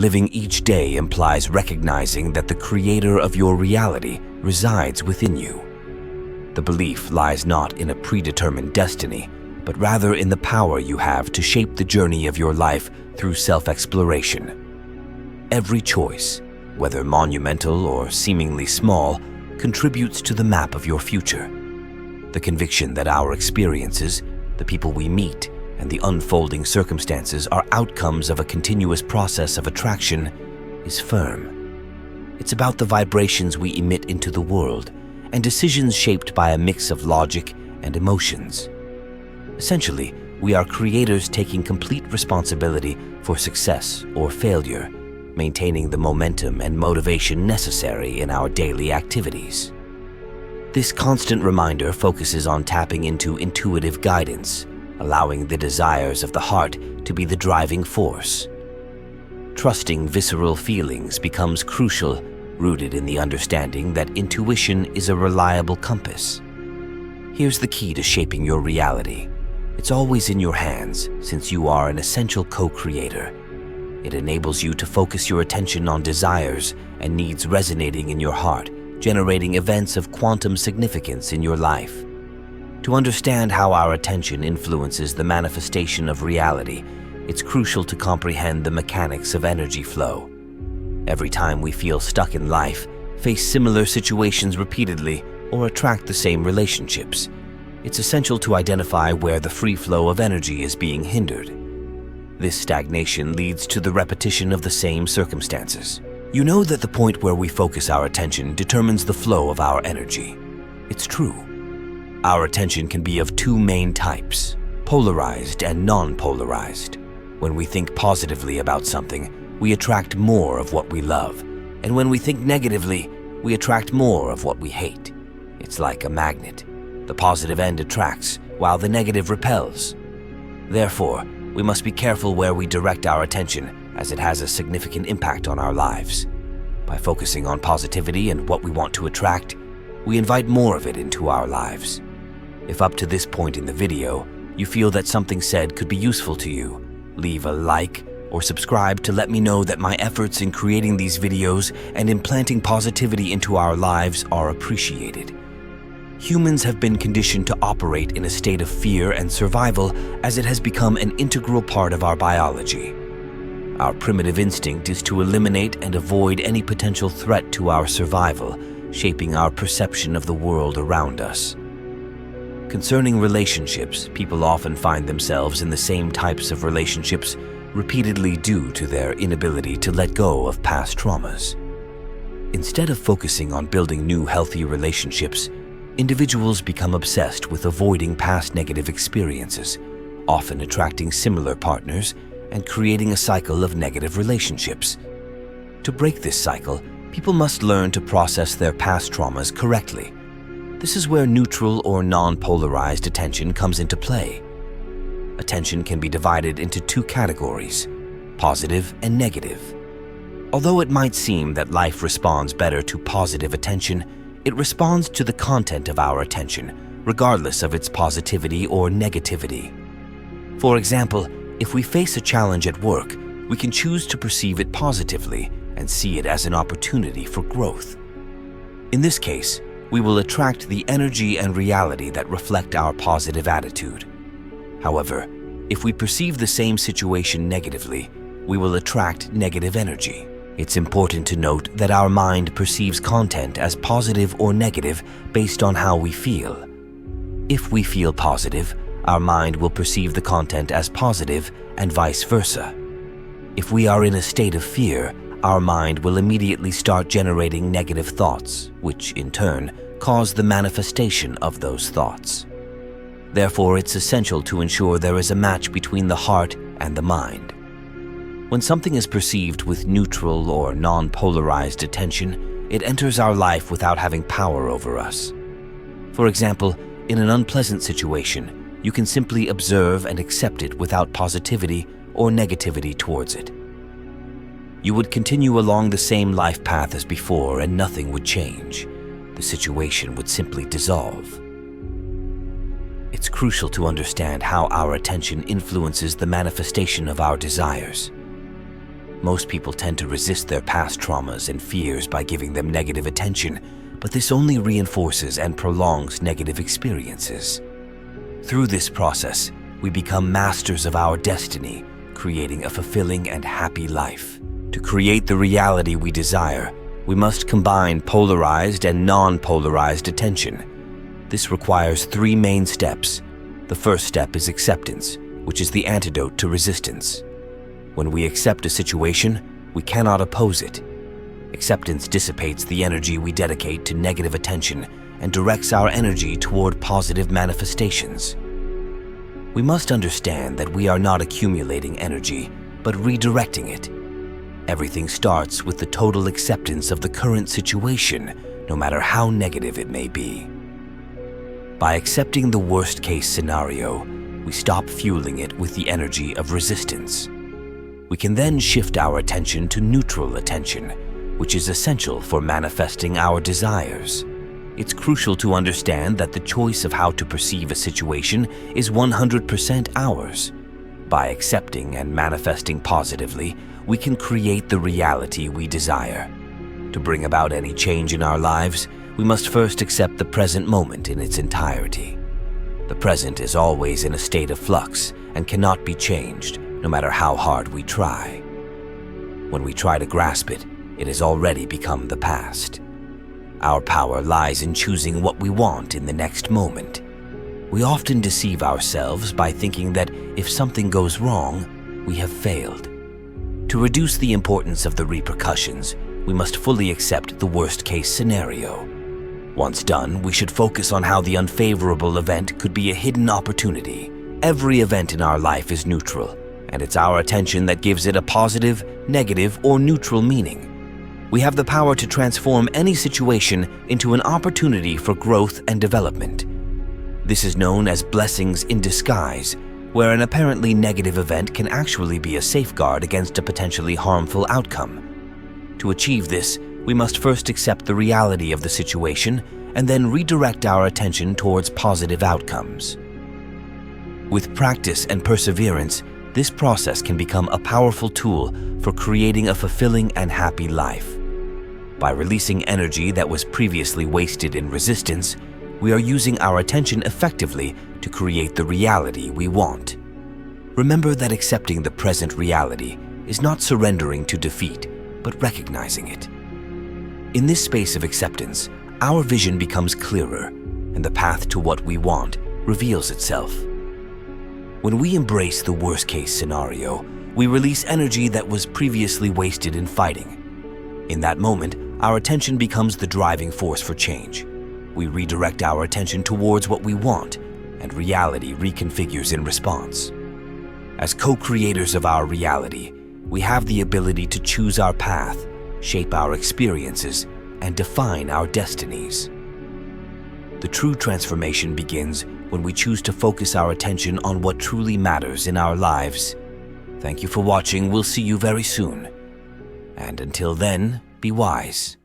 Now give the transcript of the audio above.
Living each day implies recognizing that the creator of your reality resides within you. The belief lies not in a predetermined destiny, but rather in the power you have to shape the journey of your life through self-exploration. Every choice, whether monumental or seemingly small, contributes to the map of your future. The conviction that our experiences, the people we meet, and the unfolding circumstances are outcomes of a continuous process of attraction is firm. It's about the vibrations we emit into the world and decisions shaped by a mix of logic and emotions. Essentially, we are creators taking complete responsibility for success or failure, maintaining the momentum and motivation necessary in our daily activities. This constant reminder focuses on tapping into intuitive guidance, allowing the desires of the heart to be the driving force. Trusting visceral feelings becomes crucial, rooted in the understanding that intuition is a reliable compass. Here's the key to shaping your reality. It's always in your hands, since you are an essential co-creator. It enables you to focus your attention on desires and needs resonating in your heart, generating events of quantum significance in your life. To understand how our attention influences the manifestation of reality, it's crucial to comprehend the mechanics of energy flow. Every time we feel stuck in life, face similar situations repeatedly, or attract the same relationships, it's essential to identify where the free flow of energy is being hindered. This stagnation leads to the repetition of the same circumstances. You know that the point where we focus our attention determines the flow of our energy. It's true. Our attention can be of two main types, polarized and non-polarized. When we think positively about something, we attract more of what we love, and when we think negatively, we attract more of what we hate. It's like a magnet. The positive end attracts, while the negative repels. Therefore, we must be careful where we direct our attention, as it has a significant impact on our lives. By focusing on positivity and what we want to attract, we invite more of it into our lives. If up to this point in the video, you feel that something said could be useful to you, leave a like or subscribe to let me know that my efforts in creating these videos and implanting positivity into our lives are appreciated. Humans have been conditioned to operate in a state of fear and survival as it has become an integral part of our biology. Our primitive instinct is to eliminate and avoid any potential threat to our survival, shaping our perception of the world around us. Concerning relationships, people often find themselves in the same types of relationships repeatedly due to their inability to let go of past traumas. Instead of focusing on building new healthy relationships, individuals become obsessed with avoiding past negative experiences, often attracting similar partners and creating a cycle of negative relationships. To break this cycle, people must learn to process their past traumas correctly. This is where neutral or non-polarized attention comes into play. Attention can be divided into two categories, positive and negative. Although it might seem that life responds better to positive attention, it responds to the content of our attention, regardless of its positivity or negativity. For example, if we face a challenge at work, we can choose to perceive it positively and see it as an opportunity for growth. In this case, we will attract the energy and reality that reflect our positive attitude. However, if we perceive the same situation negatively, we will attract negative energy. It's important to note that our mind perceives content as positive or negative based on how we feel. If we feel positive, our mind will perceive the content as positive and vice versa. If we are in a state of fear, our mind will immediately start generating negative thoughts, which in turn cause the manifestation of those thoughts. Therefore, it's essential to ensure there is a match between the heart and the mind. When something is perceived with neutral or non-polarized attention, it enters our life without having power over us. For example, in an unpleasant situation, you can simply observe and accept it without positivity or negativity towards it. You would continue along the same life path as before and nothing would change. The situation would simply dissolve. It's crucial to understand how our attention influences the manifestation of our desires. Most people tend to resist their past traumas and fears by giving them negative attention, but this only reinforces and prolongs negative experiences. Through this process, we become masters of our destiny, creating a fulfilling and happy life. To create the reality we desire, we must combine polarized and non-polarized attention. This requires 3 main steps. The first step is acceptance, which is the antidote to resistance. When we accept a situation, we cannot oppose it. Acceptance dissipates the energy we dedicate to negative attention and directs our energy toward positive manifestations. We must understand that we are not accumulating energy, but redirecting it. Everything starts with the total acceptance of the current situation, no matter how negative it may be. By accepting the worst-case scenario, we stop fueling it with the energy of resistance. We can then shift our attention to neutral attention, which is essential for manifesting our desires. It's crucial to understand that the choice of how to perceive a situation is 100% ours. By accepting and manifesting positively, we can create the reality we desire. To bring about any change in our lives, we must first accept the present moment in its entirety. The present is always in a state of flux and cannot be changed, no matter how hard we try. When we try to grasp it, it has already become the past. Our power lies in choosing what we want in the next moment. We often deceive ourselves by thinking that if something goes wrong, we have failed. To reduce the importance of the repercussions, we must fully accept the worst-case scenario. Once done, we should focus on how the unfavorable event could be a hidden opportunity. Every event in our life is neutral, and it's our attention that gives it a positive, negative, or neutral meaning. We have the power to transform any situation into an opportunity for growth and development. This is known as blessings in disguise, where an apparently negative event can actually be a safeguard against a potentially harmful outcome. To achieve this, we must first accept the reality of the situation and then redirect our attention towards positive outcomes. With practice and perseverance, this process can become a powerful tool for creating a fulfilling and happy life. By releasing energy that was previously wasted in resistance, we are using our attention effectively to create the reality we want. Remember that accepting the present reality is not surrendering to defeat, but recognizing it. In this space of acceptance, our vision becomes clearer, and the path to what we want reveals itself. When we embrace the worst-case scenario, we release energy that was previously wasted in fighting. In that moment, our attention becomes the driving force for change. We redirect our attention towards what we want, and reality reconfigures in response. As co-creators of our reality, we have the ability to choose our path, shape our experiences, and define our destinies. The true transformation begins when we choose to focus our attention on what truly matters in our lives. Thank you for watching. We'll see you very soon. And until then, be wise.